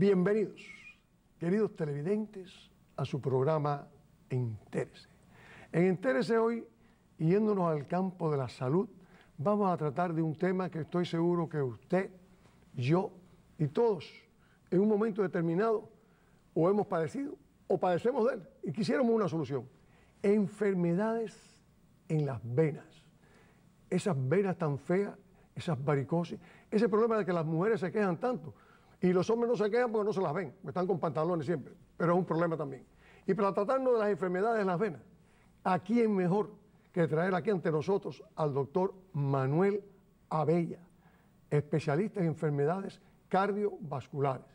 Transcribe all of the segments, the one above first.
Bienvenidos, queridos televidentes, a su programa Entérese. En Entérese hoy, yéndonos al campo de la salud, vamos a tratar de un tema que estoy seguro que usted, yo y todos, en un momento determinado, o hemos padecido o padecemos de él y quisiéramos una solución. Enfermedades en las venas. Esas venas tan feas, esas varicosis, ese problema de que las mujeres se quejan tanto y los hombres no se quejan porque no se las ven, están con pantalones siempre, pero es un problema también. Y para tratarnos de las enfermedades en las venas, ¿a quién mejor que traer aquí ante nosotros al doctor Manuel Abella, especialista en enfermedades cardiovasculares?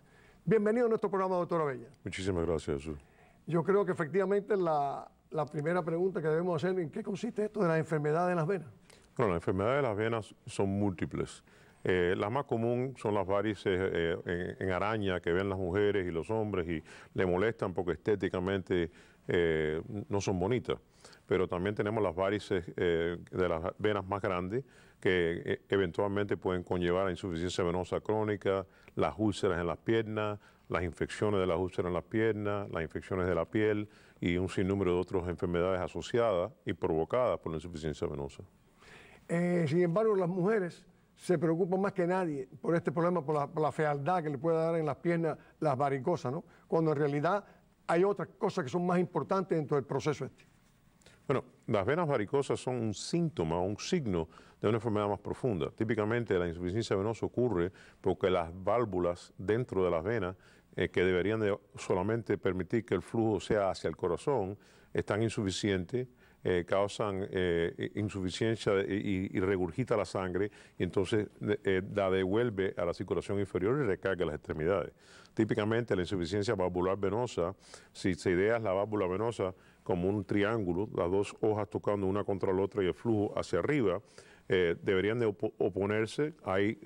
Bienvenido a nuestro programa, doctor Abella. Muchísimas gracias, Jesús. Yo creo que efectivamente la primera pregunta que debemos hacer, ¿en qué consiste esto de las enfermedades en las venas? Bueno, las enfermedades de las venas son múltiples. La más común son las varices en araña que ven las mujeres y los hombres y le molestan porque estéticamente no son bonitas. Pero también tenemos las varices de las venas más grandes que eventualmente pueden conllevar a insuficiencia venosa crónica, las úlceras en las piernas, las infecciones de las úlceras en las piernas, las infecciones de la piel y un sinnúmero de otras enfermedades asociadas y provocadas por la insuficiencia venosa. Sin embargo, las mujeres se preocupan más que nadie por este problema, por la fealdad que le puede dar en las piernas las varicosas, ¿no? Cuando en realidad hay otras cosas que son más importantes dentro del proceso este. Bueno, las venas varicosas son un síntoma o un signo de una enfermedad más profunda. Típicamente la insuficiencia venosa ocurre porque las válvulas dentro de las venas, que deberían de solamente permitir que el flujo sea hacia el corazón, están insuficientes, causan insuficiencia y regurgita la sangre y entonces la devuelve a la circulación inferior y recarga las extremidades. Típicamente la insuficiencia valvular venosa, si se idea la válvula venosa como un triángulo, las dos hojas tocando una contra la otra y el flujo hacia arriba, deberían de oponerse, ahí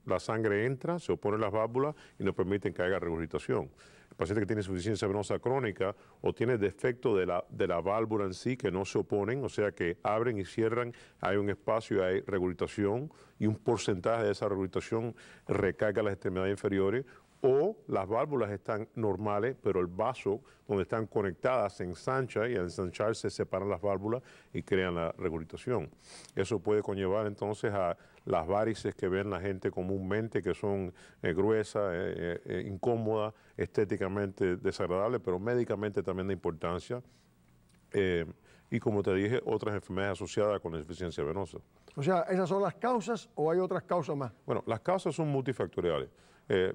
la sangre entra, se oponen las válvulas y nos permiten que haya regurgitación. El paciente que tiene insuficiencia venosa crónica o tiene defecto de la válvula en sí que no se oponen, o sea que abren y cierran, hay un espacio y hay regurgitación y un porcentaje de esa regurgitación recarga las extremidades inferiores, o las válvulas están normales, pero el vaso donde están conectadas se ensancha y al ensancharse se separan las válvulas y crean la regurgitación. Eso puede conllevar entonces a las varices que ven la gente comúnmente, que son gruesas, incómodas, estéticamente desagradables, pero médicamente también de importancia. Y como te dije, otras enfermedades asociadas con la insuficiencia venosa. O sea, ¿esas son las causas o hay otras causas más? Bueno, las causas son multifactoriales.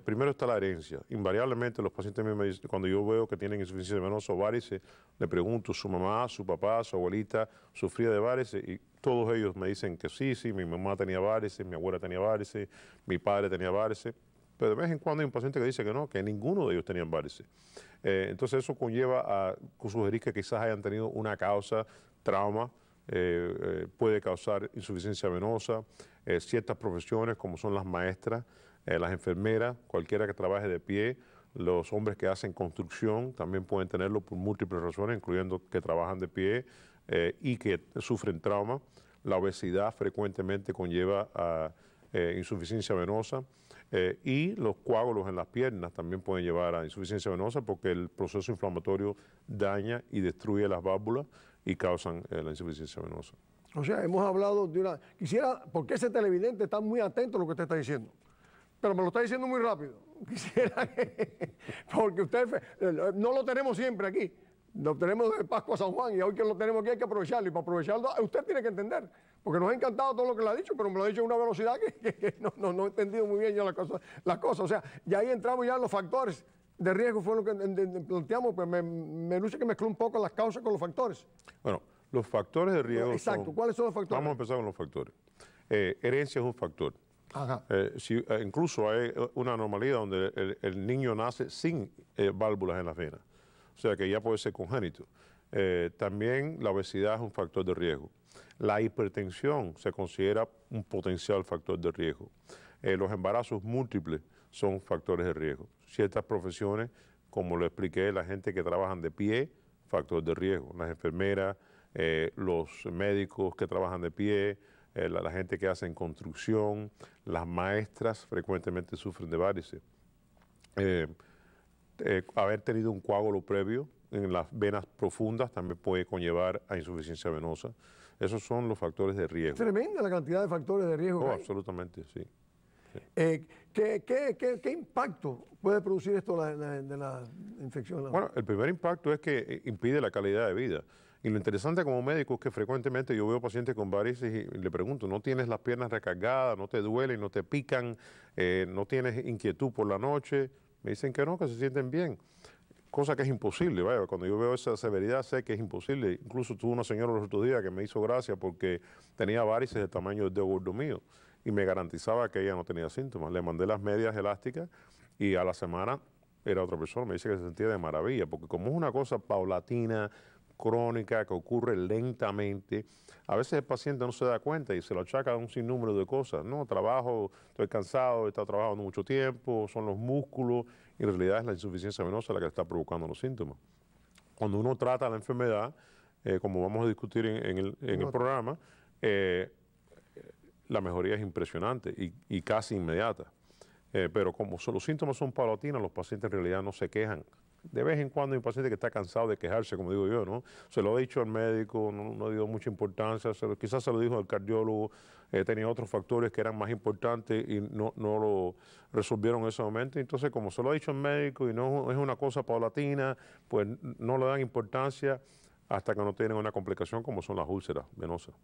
Primero está la herencia. Invariablemente los pacientes me dicen, cuando yo veo que tienen insuficiencia venosa o varices, le pregunto, ¿su mamá, su papá, su abuelita sufría de varices? Y todos ellos me dicen que sí, mi mamá tenía varices, mi abuela tenía varices, mi padre tenía varices. Pero de vez en cuando hay un paciente que dice que no, que ninguno de ellos tenían varices. Entonces eso conlleva a sugerir que quizás hayan tenido una causa, trauma, puede causar insuficiencia venosa, ciertas profesiones como son las maestras, las enfermeras, cualquiera que trabaje de pie, los hombres que hacen construcción también pueden tenerlo por múltiples razones, incluyendo que trabajan de pie y que sufren trauma. La obesidad frecuentemente conlleva a insuficiencia venosa y los coágulos en las piernas también pueden llevar a insuficiencia venosa porque el proceso inflamatorio daña y destruye las válvulas y causan la insuficiencia venosa. O sea, hemos hablado de una... Quisiera, porque ese televidente está muy atento a lo que usted está diciendo, pero me lo está diciendo muy rápido. Quisiera que... Porque usted no lo tenemos siempre aquí. Lo tenemos de Pascua a San Juan y hoy que lo tenemos aquí hay que aprovecharlo. Y para aprovecharlo usted tiene que entender, porque nos ha encantado todo lo que le ha dicho, pero me lo ha dicho en una velocidad que no he entendido muy bien yo las cosas. O sea, y ahí entramos ya en los factores de riesgo, fue lo que planteamos, pues me luce que mezcló un poco las causas con los factores. Bueno, los factores de riesgo exacto, ¿cuáles son los factores? Vamos a empezar con los factores. Herencia es un factor. Ajá. Incluso hay una anomalía donde el niño nace sin válvulas en las venas, o sea que ya puede ser congénito. También la obesidad es un factor de riesgo. La hipertensión se considera un potencial factor de riesgo. Los embarazos múltiples son factores de riesgo. Ciertas profesiones, como lo expliqué, la gente que trabajan de pie, factor de riesgo. Las enfermeras, los médicos que trabajan de pie, la gente que hace en construcción, las maestras frecuentemente sufren de varices. Haber tenido un coágulo previo en las venas profundas también puede conllevar a insuficiencia venosa. Esos son los factores de riesgo. Tremenda la cantidad de factores de riesgo que hay. Absolutamente, sí. ¿Qué impacto puede producir esto de la infección? Bueno, el primer impacto es que impide la calidad de vida. Y lo interesante como médico es que frecuentemente yo veo pacientes con varices y le pregunto, ¿no tienes las piernas recargadas, no te duelen, no te pican, no tienes inquietud por la noche? Me dicen que no, que se sienten bien. Cosa que es imposible, vaya, cuando yo veo esa severidad sé que es imposible. Incluso tuve una señora los otros días que me hizo gracia porque tenía varices del tamaño del dedo gordo mío y me garantizaba que ella no tenía síntomas. Le mandé las medias elásticas y a la semana era otra persona. Me dice que se sentía de maravilla, porque como es una cosa paulatina, crónica, que ocurre lentamente, a veces el paciente no se da cuenta y se lo achaca a un sinnúmero de cosas, ¿no? Trabajo, estoy cansado, he estado trabajando mucho tiempo, son los músculos, y en realidad es la insuficiencia venosa la que está provocando los síntomas. Cuando uno trata la enfermedad, como vamos a discutir en el programa, la mejoría es impresionante y casi inmediata. Pero como los síntomas son paulatinos, los pacientes en realidad no se quejan. De vez en cuando hay un paciente que está cansado de quejarse, como digo yo, ¿no? Se lo he dicho al médico, no dio mucha importancia, quizás se lo dijo al cardiólogo, tenía otros factores que eran más importantes y no lo resolvieron en ese momento. Entonces, como se lo ha dicho al médico y no es una cosa paulatina, pues no le dan importancia hasta que no tienen una complicación como son las úlceras venosas.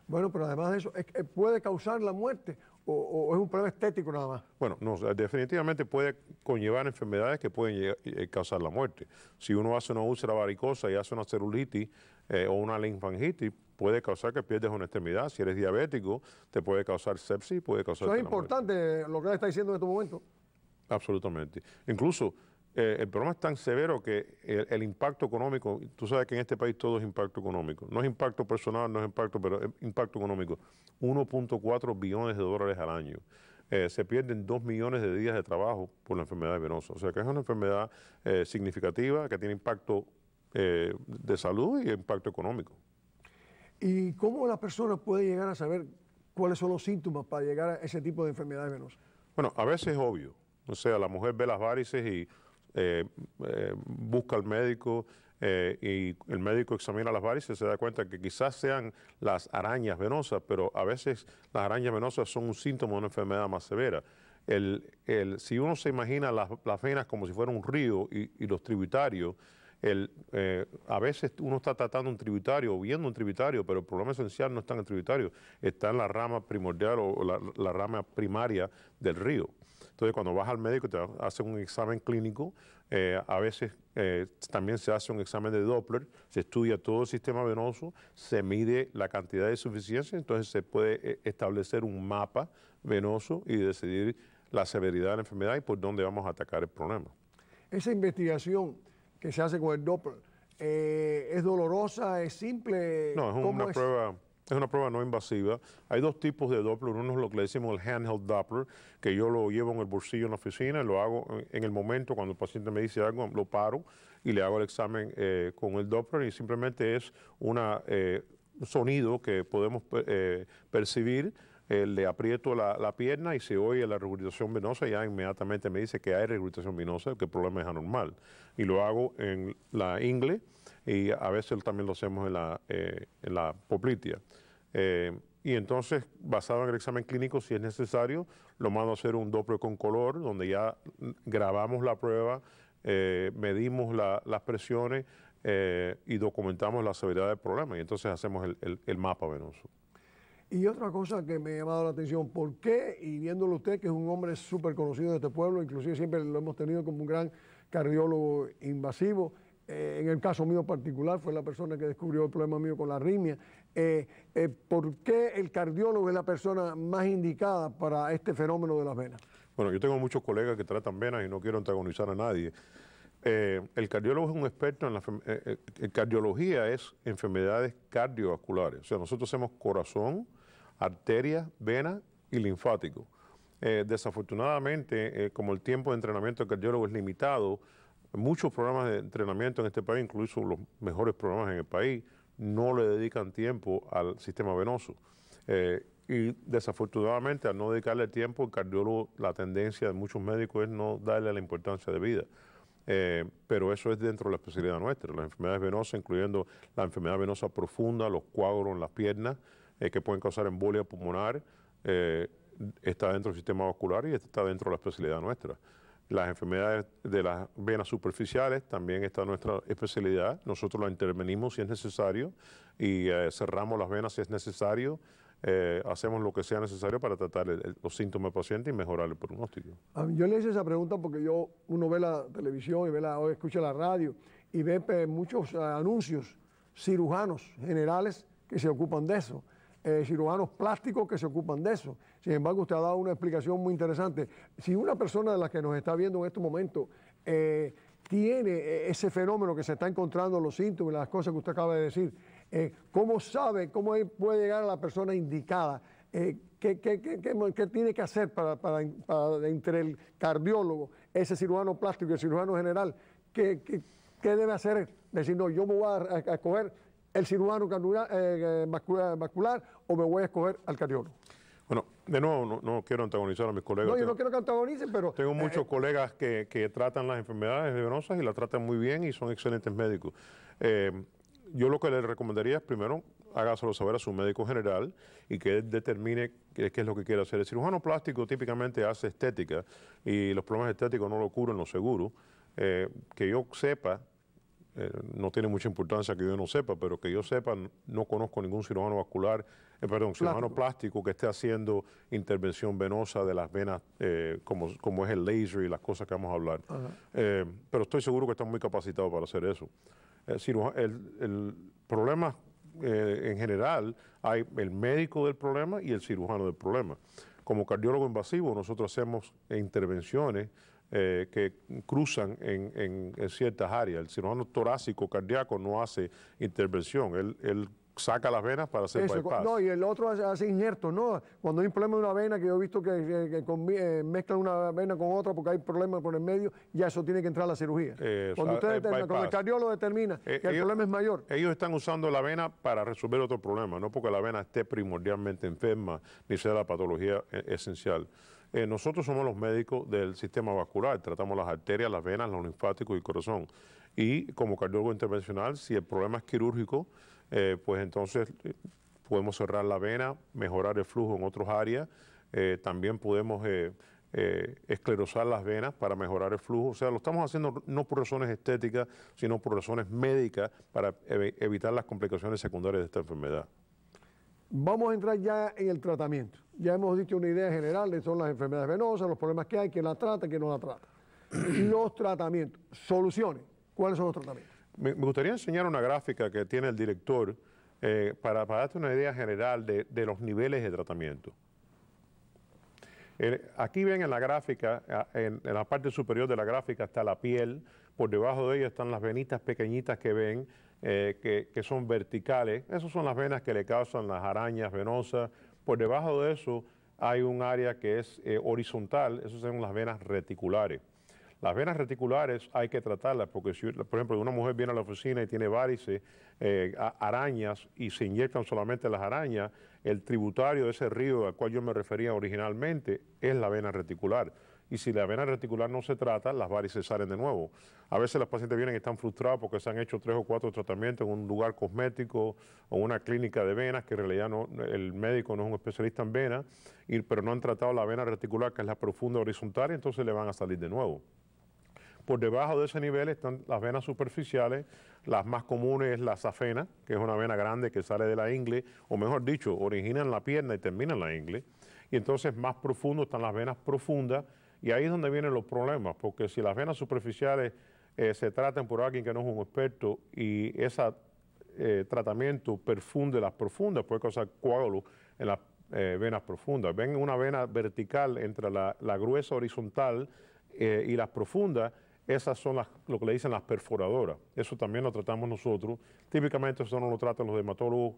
Bueno, pero además de eso, ¿puede causar la muerte o es un problema estético nada más? Bueno, no, definitivamente puede conllevar enfermedades que pueden causar la muerte. Si uno hace una úlcera varicosa y hace una celulitis o una linfangitis, puede causar que pierdas una extremidad. Si eres diabético, te puede causar sepsis, puede causar... Eso es importante lo que él está diciendo en este momento. Absolutamente. Incluso el problema es tan severo que el impacto económico, tú sabes que en este país todo es impacto económico, no es impacto personal, no es impacto, pero es impacto económico, 1.4 billones de dólares al año. Se pierden 2 millones de días de trabajo por la enfermedad venosa. O sea que es una enfermedad significativa que tiene impacto de salud y impacto económico. ¿Y cómo la persona puede llegar a saber cuáles son los síntomas para llegar a ese tipo de enfermedades venosas? Bueno, a veces es obvio. O sea, la mujer ve las varices y busca al médico y el médico examina las varices y se da cuenta que quizás sean las arañas venosas, pero a veces las arañas venosas son un síntoma de una enfermedad más severa. Si uno se imagina las venas como si fuera un río y los tributarios, a veces uno está tratando un tributario o viendo un tributario, pero el problema esencial no está en el tributario, está en la rama primordial o la rama primaria del río. Entonces, cuando vas al médico te hacen un examen clínico, a veces también se hace un examen de Doppler, se estudia todo el sistema venoso, se mide la cantidad de insuficiencia, entonces se puede establecer un mapa venoso y decidir la severidad de la enfermedad y por dónde vamos a atacar el problema. Esa investigación que se hace con el Doppler, ¿es dolorosa, es simple? No, es una prueba no invasiva. Hay dos tipos de Doppler. Uno es lo que le decimos el handheld Doppler, que yo lo llevo en el bolsillo en la oficina, lo hago en el momento cuando el paciente me dice algo, lo paro y le hago el examen con el Doppler y simplemente es un sonido que podemos percibir. Le aprieto la pierna y se oye la regurgitación venosa, ya inmediatamente me dice que hay regurgitación venosa, que el problema es anormal. Y lo hago en la ingle y a veces también lo hacemos en la poplitea. Y entonces, basado en el examen clínico, si es necesario, lo mando a hacer un Doppler con color, donde ya grabamos la prueba, medimos las presiones y documentamos la severidad del problema. Y entonces hacemos el mapa venoso. Y otra cosa que me ha llamado la atención, ¿por qué? Y viéndolo usted, que es un hombre súper conocido de este pueblo, inclusive siempre lo hemos tenido como un gran cardiólogo invasivo, en el caso mío particular fue la persona que descubrió el problema mío con la arritmia. ¿Por qué el cardiólogo es la persona más indicada para este fenómeno de las venas? Bueno, yo tengo muchos colegas que tratan venas y no quiero antagonizar a nadie. El cardiólogo es un experto en cardiología, es enfermedades cardiovasculares. O sea, nosotros hacemos corazón, arterias, venas y linfático. Desafortunadamente, como el tiempo de entrenamiento del cardiólogo es limitado, muchos programas de entrenamiento en este país, incluso los mejores programas en el país, no le dedican tiempo al sistema venoso. Y desafortunadamente, al no dedicarle tiempo, el cardiólogo, la tendencia de muchos médicos es no darle la importancia de vida. Pero eso es dentro de la especialidad nuestra. Las enfermedades venosas, incluyendo la enfermedad venosa profunda, los coágulos en las piernas, que pueden causar embolia pulmonar, está dentro del sistema vascular y está dentro de la especialidad nuestra. Las enfermedades de las venas superficiales también está nuestra especialidad. Nosotros la intervenimos si es necesario y cerramos las venas si es necesario. Hacemos lo que sea necesario para tratar los síntomas del paciente y mejorar el pronóstico. Yo le hice esa pregunta porque uno ve la televisión y o escucha la radio y ve muchos anuncios, cirujanos generales que se ocupan de eso, cirujanos plásticos que se ocupan de eso. Sin embargo, usted ha dado una explicación muy interesante. Si una persona de las que nos está viendo en estos momentos tiene ese fenómeno que se está encontrando, los síntomas, las cosas que usted acaba de decir, ¿cómo sabe, cómo puede llegar a la persona indicada? ¿Qué tiene que hacer para entre el cardiólogo, ese cirujano plástico y el cirujano general? ¿Qué debe hacer? Decir, no, yo me voy a escoger el cirujano vascular o me voy a escoger al cardiólogo. Bueno, de nuevo, no quiero antagonizar a mis colegas. No, yo no quiero que antagonicen, pero... Tengo muchos colegas que tratan las enfermedades venosas y las tratan muy bien y son excelentes médicos. Yo lo que les recomendaría es, primero, hágaselo saber a su médico general y que él determine qué es lo que quiere hacer. El cirujano plástico típicamente hace estética y los problemas estéticos no lo cubren los seguros. Que yo sepa, no tiene mucha importancia que yo no sepa, pero que yo sepa, no conozco ningún cirujano vascular, cirujano plástico que esté haciendo intervención venosa de las venas, como es el laser y las cosas que vamos a hablar. Pero estoy seguro que están muy capacitados para hacer eso. El problema en general, hay el médico del problema y el cirujano del problema. Como cardiólogo invasivo, nosotros hacemos intervenciones que cruzan en ciertas áreas. El cirujano torácico cardíaco no hace intervención, él saca las venas para hacer bypass. No, y el otro hace injertos, ¿no? Cuando hay un problema de una vena, que yo he visto que mezclan una vena con otra porque hay problemas por el medio, ya eso tiene que entrar a la cirugía. Cuando el cardiólogo determina que el problema es mayor. Ellos están usando la vena para resolver otro problema, no porque la vena esté primordialmente enferma ni sea la patología esencial. Nosotros somos los médicos del sistema vascular, tratamos las arterias, las venas, los linfáticos y el corazón. Y como cardiólogo intervencional, si el problema es quirúrgico, pues entonces podemos cerrar la vena, mejorar el flujo en otras áreas. También podemos esclerosar las venas para mejorar el flujo. O sea, lo estamos haciendo no por razones estéticas, sino por razones médicas para evitar las complicaciones secundarias de esta enfermedad. Vamos a entrar ya en el tratamiento. Ya hemos dicho una idea general de son las enfermedades venosas, los problemas que hay, quién la trata, quién no la trata. Los tratamientos, soluciones. ¿Cuáles son los tratamientos? Me gustaría enseñar una gráfica que tiene el director para darte una idea general de los niveles de tratamiento. Aquí ven en la gráfica, en la parte superior de la gráfica está la piel, por debajo de ella están las venitas pequeñitas que ven, que son verticales. Esas son las venas que le causan las arañas venosas. Por debajo de eso hay un área que es horizontal, esas son las venas reticulares. Las venas reticulares hay que tratarlas porque, si, por ejemplo, una mujer viene a la oficina y tiene varices, arañas, y se inyectan solamente las arañas, el tributario de ese río al cual yo me refería originalmente es la vena reticular. Y si la vena reticular no se trata, las varices salen de nuevo. A veces los pacientes vienen y están frustrados porque se han hecho 3 o 4 tratamientos en un lugar cosmético o una clínica de venas, que en realidad el médico no es un especialista en venas, pero no han tratado la vena reticular, que es la profunda horizontal, y entonces le van a salir de nuevo. Por debajo de ese nivel están las venas superficiales. Las más comunes es la safena, que es una vena grande que sale de la ingle, o mejor dicho, origina en la pierna y termina en la ingle. Y entonces más profundo están las venas profundas, y ahí es donde vienen los problemas, porque si las venas superficiales se tratan por alguien que no es un experto y ese tratamiento perfunde las profundas, puede causar coágulos en las venas profundas. Ven una vena vertical entre la gruesa horizontal y las profundas. Esas son lo que le dicen las perforadoras. Eso también lo tratamos nosotros. Típicamente eso no lo tratan los dermatólogos.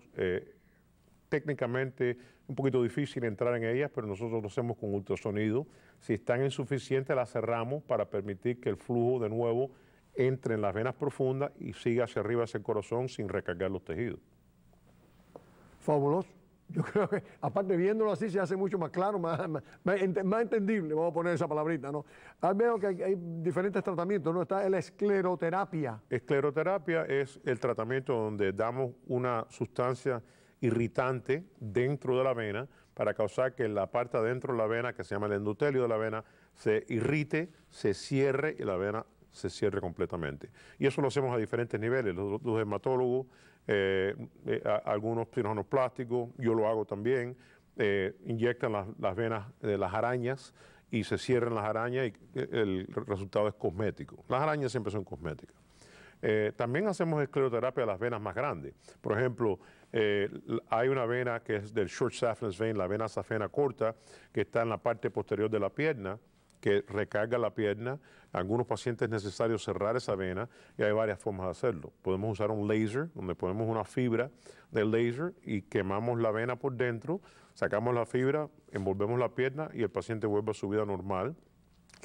Técnicamente un poquito difícil entrar en ellas, pero nosotros lo hacemos con ultrasonido. Si están insuficientes, las cerramos para permitir que el flujo de nuevo entre en las venas profundas y siga hacia arriba hacia el corazón sin recargar los tejidos. Fabuloso. Yo creo que, aparte viéndolo así, se hace mucho más claro, más entendible, vamos a poner esa palabrita, ¿no? Veo que hay diferentes tratamientos, ¿no? Está la escleroterapia. Escleroterapia es el tratamiento donde damos una sustancia irritante dentro de la vena para causar que la parte adentro de la vena, que se llama el endotelio de la vena, se irrite, se cierre y la vena se cierre completamente. Y eso lo hacemos a diferentes niveles. Los hematólogos, algunos cirujanos plásticos, yo lo hago también, inyectan las venas de las arañas y se cierran las arañas y el resultado es cosmético. Las arañas siempre son cosméticas. También hacemos escleroterapia de las venas más grandes. Por ejemplo, hay una vena que es del short saphenous vein, la vena safena corta, que está en la parte posterior de la pierna, que recarga la pierna. A algunos pacientes es necesario cerrar esa vena y hay varias formas de hacerlo. Podemos usar un láser, donde ponemos una fibra del láser y quemamos la vena por dentro, sacamos la fibra, envolvemos la pierna y el paciente vuelve a su vida normal.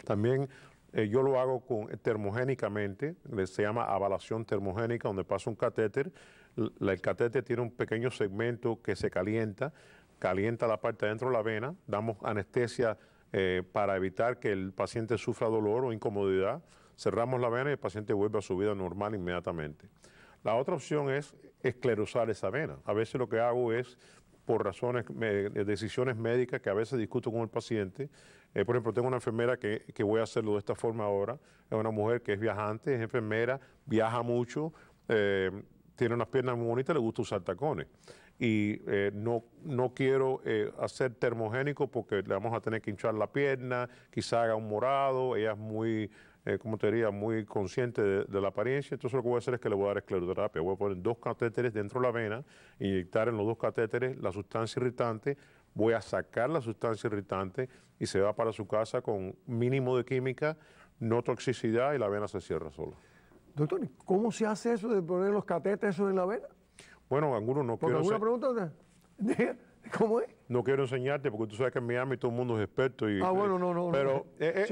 También yo lo hago termogénicamente, se llama ablación termogénica, donde pasa un catéter. El catéter tiene un pequeño segmento que se calienta la parte de dentro de la vena, damos anestesia para evitar que el paciente sufra dolor o incomodidad, cerramos la vena y el paciente vuelve a su vida normal inmediatamente. La otra opción es esclerosar esa vena. A veces lo que hago es, por razones, decisiones médicas que a veces discuto con el paciente. Por ejemplo, tengo una enfermera que voy a hacerlo de esta forma ahora. Es una mujer que es viajante, es enfermera, viaja mucho, tiene unas piernas muy bonitas, le gusta usar tacones. Y no quiero hacer termogénico porque le vamos a tener que hinchar la pierna, quizá haga un morado, ella es muy, como te diría, muy consciente de la apariencia. Entonces lo que voy a hacer es que le voy a dar escleroterapia. Voy a poner 2 catéteres dentro de la vena, inyectar en los 2 catéteres la sustancia irritante, voy a sacar la sustancia irritante y se va para su casa con mínimo de química, no toxicidad y la vena se cierra sola. Doctor, ¿cómo se hace eso de poner los catéteres en la vena? Bueno, algunos no quiero... ¿Alguna pregunta? ¿Cómo es? No quiero enseñarte porque tú sabes que en Miami todo el mundo es experto. Y, bueno, no. Pero es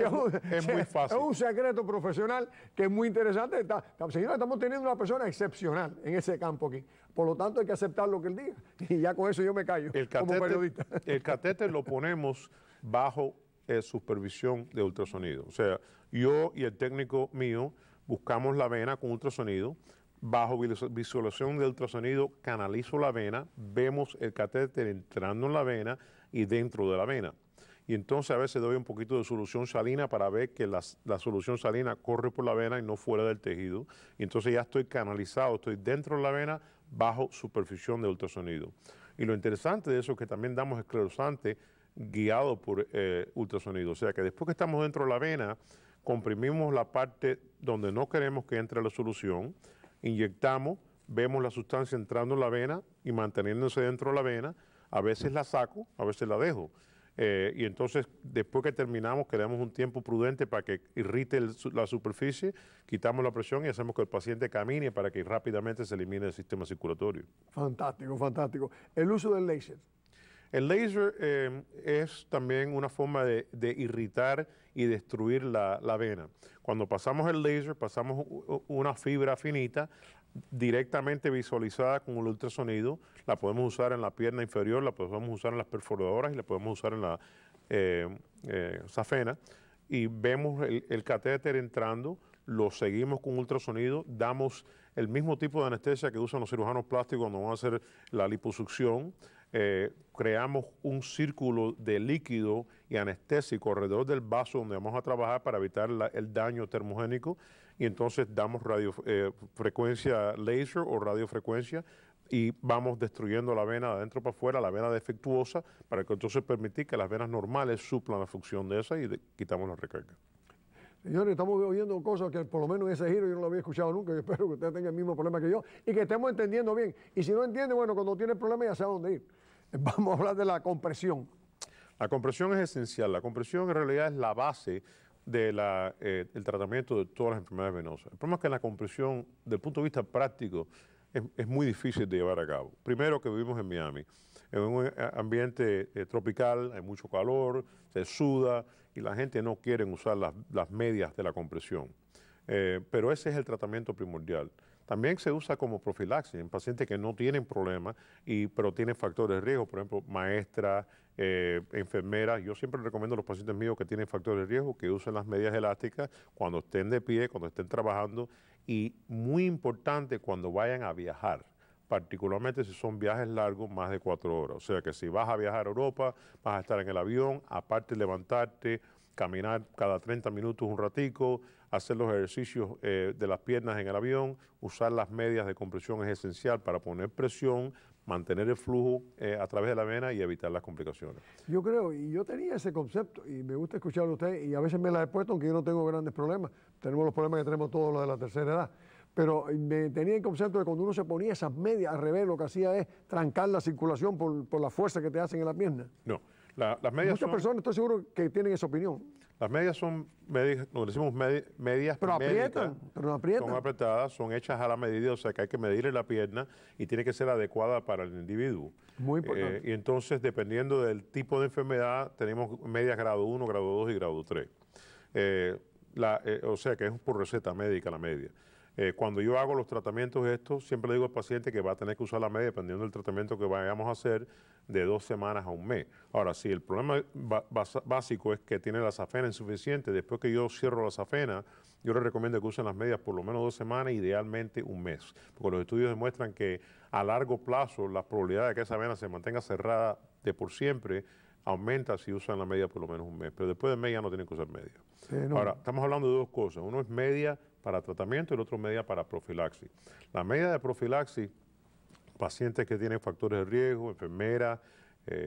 muy fácil. Es un secreto profesional que es muy interesante. Señora, estamos teniendo una persona excepcional en ese campo aquí. Por lo tanto, hay que aceptar lo que él diga. Y ya con eso yo me callo como periodista. El catéter lo ponemos bajo supervisión de ultrasonido. O sea, yo y el técnico mío buscamos la vena con ultrasonido. Bajo visualización de ultrasonido canalizo la vena, vemos el catéter entrando en la vena y dentro de la vena. Y entonces a veces doy un poquito de solución salina para ver que la solución salina corre por la vena y no fuera del tejido. Y entonces ya estoy canalizado, estoy dentro de la vena bajo supervisión de ultrasonido. Y lo interesante de eso es que también damos esclerosante guiado por ultrasonido. O sea que después que estamos dentro de la vena, comprimimos la parte donde no queremos que entre la solución, inyectamos, vemos la sustancia entrando en la vena y manteniéndose dentro de la vena. A veces la saco, a veces la dejo. Y entonces, después que terminamos, quedamos un tiempo prudente para que irrite la superficie, quitamos la presión y hacemos que el paciente camine para que rápidamente se elimine el sistema circulatorio. Fantástico, fantástico. El uso del láser. El láser es también una forma de irritar y destruir la vena. Cuando pasamos el láser, pasamos una fibra finita directamente visualizada con el ultrasonido. La podemos usar en la pierna inferior, la podemos usar en las perforadoras y la podemos usar en la safena. Y vemos el catéter entrando, lo seguimos con ultrasonido, damos el mismo tipo de anestesia que usan los cirujanos plásticos cuando van a hacer la liposucción. Creamos un círculo de líquido y anestésico alrededor del vaso donde vamos a trabajar para evitar el daño termogénico y entonces damos frecuencia láser o radiofrecuencia y vamos destruyendo la vena de adentro para afuera, la vena defectuosa, para que entonces permitir que las venas normales suplan la función de esa y quitamos la recarga. Señores, estamos oyendo cosas que por lo menos en ese giro yo no lo había escuchado nunca. Yo espero que usted tenga el mismo problema que yo y que estemos entendiendo bien. Y si no entiende, bueno, cuando tiene el problema ya sabe dónde ir. Vamos a hablar de la compresión. La compresión es esencial. La compresión en realidad es la base del tratamiento de todas las enfermedades venosas. El problema es que la compresión, desde el punto de vista práctico, es muy difícil de llevar a cabo. Primero que vivimos en Miami, en un ambiente tropical, hay mucho calor, se suda y la gente no quiere usar las medias de la compresión. pero ese es el tratamiento primordial. También se usa como profilaxis en pacientes que no tienen problemas, pero tienen factores de riesgo, por ejemplo, maestras, enfermeras. Yo siempre recomiendo a los pacientes míos que tienen factores de riesgo que usen las medias elásticas cuando estén de pie, cuando estén trabajando, y muy importante cuando vayan a viajar, particularmente si son viajes largos, más de 4 horas. O sea que si vas a viajar a Europa, vas a estar en el avión, aparte de levantarte, caminar cada 30 minutos un ratico, hacer los ejercicios de las piernas en el avión, usar las medias de compresión es esencial para poner presión, mantener el flujo a través de la vena y evitar las complicaciones. Yo creo, y yo tenía ese concepto, y me gusta escucharlo a usted, y a veces me la he puesto, aunque yo no tengo grandes problemas. Tenemos los problemas que tenemos todos los de la tercera edad. Pero me tenía el concepto de cuando uno se ponía esas medias al revés, lo que hacía es trancar la circulación por la fuerza que te hacen en la pierna. No, las medias Muchas personas, estoy seguro que tienen esa opinión. Las medias son medias, nos decimos medias pero médicas, pero no aprietan. son apretadas, son hechas a la medida, o sea que hay que medirle la pierna y tiene que ser adecuada para el individuo. Muy importante. Y entonces, dependiendo del tipo de enfermedad, tenemos medias grado 1, grado 2 y grado 3. O sea que es por receta médica la media. Cuando yo hago los tratamientos estos, siempre le digo al paciente que va a tener que usar la media dependiendo del tratamiento que vayamos a hacer de 2 semanas a un mes. Ahora, si el problema básico es que tiene la safena insuficiente, después que yo cierro la safena, yo les recomiendo que usen las medias por lo menos 2 semanas, idealmente un mes. Porque los estudios demuestran que a largo plazo la probabilidad de que esa vena se mantenga cerrada de por siempre aumenta si usan la media por lo menos un mes. Pero después de mes ya no tienen que usar media. Sí, no. Ahora, estamos hablando de 2 cosas. Uno es media para tratamiento y el otro media para profilaxis. La media de profilaxis, pacientes que tienen factores de riesgo, enfermeras,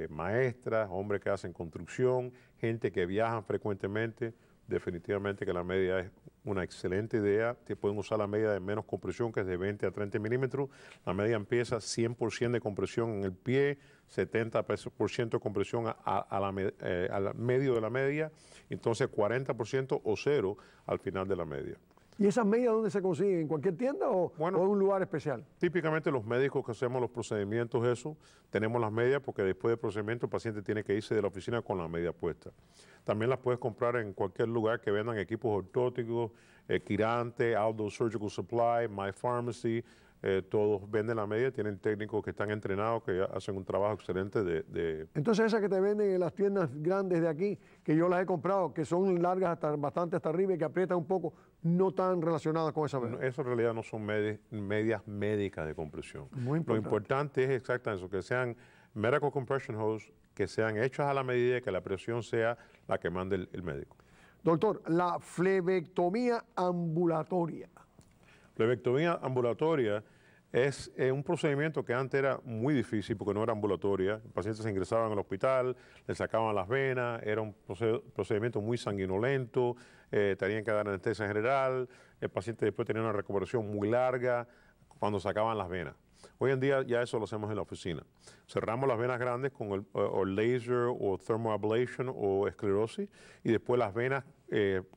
maestras, hombres que hacen construcción, gente que viajan frecuentemente, definitivamente que la media es una excelente idea. Pueden usar la media de menos compresión, que es de 20 a 30 milímetros. La media empieza 100% de compresión en el pie, 70% de compresión al medio de la media, entonces 40% o 0 al final de la media. ¿Y esas medias dónde se consiguen? ¿En cualquier tienda o en un lugar especial? Típicamente los médicos que hacemos los procedimientos, tenemos las medias porque después del procedimiento el paciente tiene que irse de la oficina con la media puesta. También las puedes comprar en cualquier lugar que vendan equipos ortóticos, Quirante, Aldo Surgical Supply, My Pharmacy. Todos venden la media, tienen técnicos que están entrenados, que hacen un trabajo excelente de... Entonces esas que te venden en las tiendas grandes de aquí, que yo las he comprado, que son largas bastante hasta arriba y que aprietan un poco, no están relacionadas con esa media. Eso en realidad no son medias médicas de compresión. Muy importante. Lo importante es exactamente eso, que sean medical compression hose, que sean hechas a la medida y que la presión sea la que mande el médico. Doctor, la flebectomía ambulatoria. Flebectomía ambulatoria es un procedimiento que antes era muy difícil porque no era ambulatoria. El paciente se ingresaba en el hospital, le sacaban las venas, era un procedimiento muy sanguinolento, tenían que dar anestesia general, el paciente después tenía una recuperación muy larga cuando sacaban las venas. Hoy en día ya eso lo hacemos en la oficina. Cerramos las venas grandes con el laser o thermoablation o esclerosis y después las venas,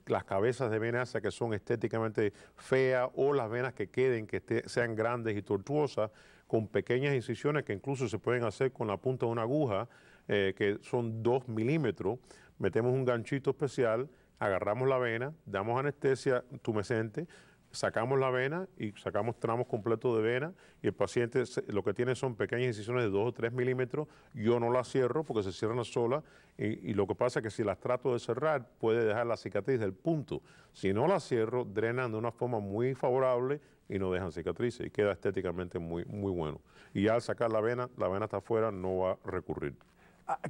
las cabezas de venas que son estéticamente feas o las venas que queden, que sean grandes y tortuosas, con pequeñas incisiones que incluso se pueden hacer con la punta de una aguja, que son 2 milímetros. Metemos un ganchito especial, agarramos la vena, damos anestesia tumescente, sacamos la vena y sacamos tramos completos de vena y el paciente lo que tiene son pequeñas incisiones de 2 o 3 milímetros. Yo no las cierro porque se cierran solas y lo que pasa es que si las trato de cerrar puede dejar la cicatriz del punto. Si no las cierro, drenan de una forma muy favorable y no dejan cicatrices y queda estéticamente muy, muy bueno. Y ya al sacar la vena está afuera, no va a recurrir.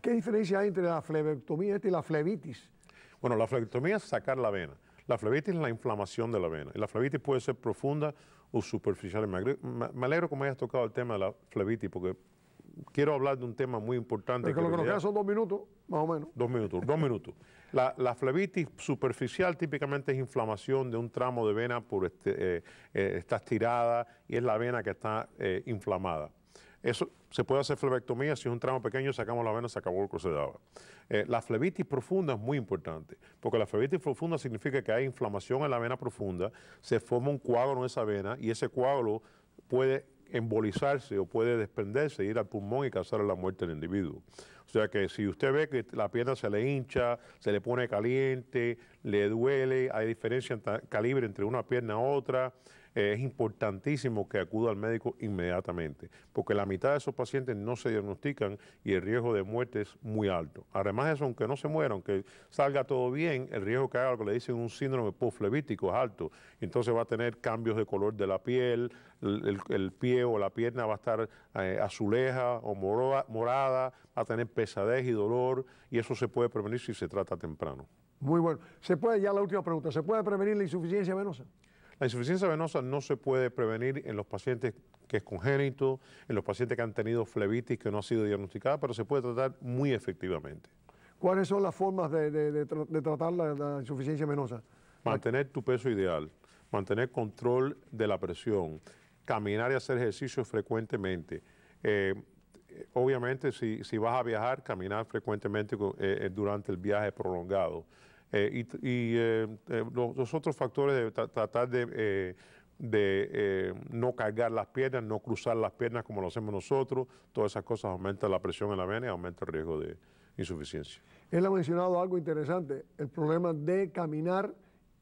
¿Qué diferencia hay entre la flebectomía y la flebitis? Bueno, la flebectomía es sacar la vena. La flebitis es la inflamación de la vena. Y la flebitis puede ser profunda o superficial. Me alegro que me hayas tocado el tema de la flebitis porque quiero hablar de un tema muy importante. Pero que lo que nos queda son 2 minutos, más o menos. 2 minutos. La flebitis superficial típicamente es inflamación de un tramo de vena, está estirada y es la vena que está inflamada. Eso se puede hacer flebectomía, si es un tramo pequeño, sacamos la vena, se acabó lo que se daba. La flebitis profunda es muy importante, porque la flebitis profunda significa que hay inflamación en la vena profunda, se forma un coágulo en esa vena y ese coágulo puede embolizarse o puede desprenderse, ir al pulmón y causar la muerte del individuo. O sea que si usted ve que la pierna se le hincha, se le pone caliente, le duele, hay diferencia en calibre entre una pierna y otra, es importantísimo que acuda al médico inmediatamente, porque la mitad de esos pacientes no se diagnostican y el riesgo de muerte es muy alto. Además de eso, aunque no se muera, aunque salga todo bien, el riesgo que haga lo que le dicen un síndrome postflevítico es alto. Entonces va a tener cambios de color de la piel, el pie o la pierna va a estar azuleja o morada, va a tener pesadez y dolor, y eso se puede prevenir si se trata temprano. Muy bueno. Ya la última pregunta, ¿se puede prevenir la insuficiencia venosa? La insuficiencia venosa no se puede prevenir en los pacientes que es congénito, en los pacientes que han tenido flebitis que no ha sido diagnosticada, pero se puede tratar muy efectivamente. ¿Cuáles son las formas de tratar la insuficiencia venosa? Mantener tu peso ideal, mantener control de la presión, caminar y hacer ejercicio frecuentemente. Obviamente, si vas a viajar, caminar frecuentemente durante el viaje prolongado. Los otros factores de tratar de no cargar las piernas, no cruzar las piernas como lo hacemos nosotros, todas esas cosas aumentan la presión en la vena y aumenta el riesgo de insuficiencia. Él ha mencionado algo interesante, el problema de caminar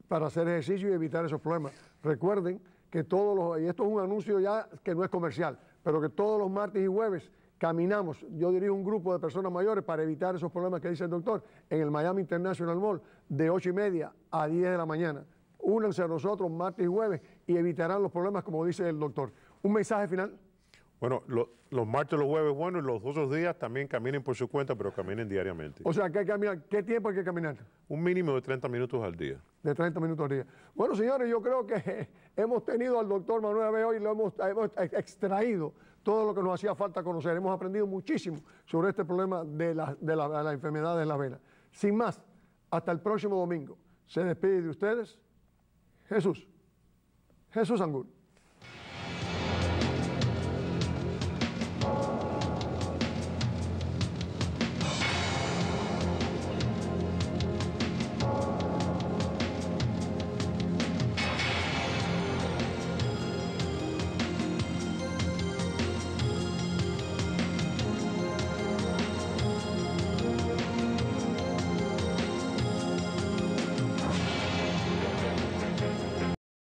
para hacer ejercicio y evitar esos problemas. Recuerden que y esto es un anuncio ya que no es comercial, pero que todos los martes y jueves caminamos, yo dirijo un grupo de personas mayores para evitar esos problemas que dice el doctor, en el Miami International Mall, de 8:30 a 10 de la mañana. Únanse a nosotros martes y jueves y evitarán los problemas, como dice el doctor. ¿Un mensaje final? Bueno, los martes y los jueves, bueno, y los otros días también caminen por su cuenta, pero caminen diariamente. O sea, que hay que caminar. ¿Qué tiempo hay que caminar? Un mínimo de 30 minutos al día. De 30 minutos al día. Bueno, señores, yo creo que hemos tenido al doctor Manuel Abe hoy, lo hemos extraído todo lo que nos hacía falta conocer. Hemos aprendido muchísimo sobre este problema de la enfermedad de la vena. Sin más, hasta el próximo domingo. Se despide de ustedes Jesús Angulo.